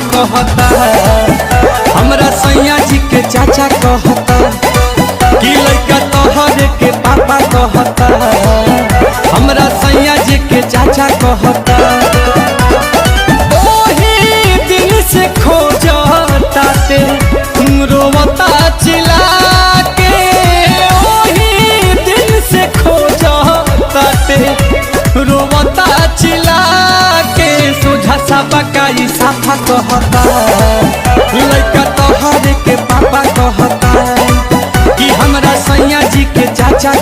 कहता, हमरा सैया जी के चाचा कहता, कि लड़का तोहरे के पापा कहता, हमरा सैया जी के चाचा कहता। ओही दिन से खोजता ते रोवता चिल्ला के, ओही दिन से खोजता ते रोवता चिल्ला के, सोझा सा बकाई साफा कहता, लड़का तोहरे के पापा कहता, कि हमरा सैया जी के चाचा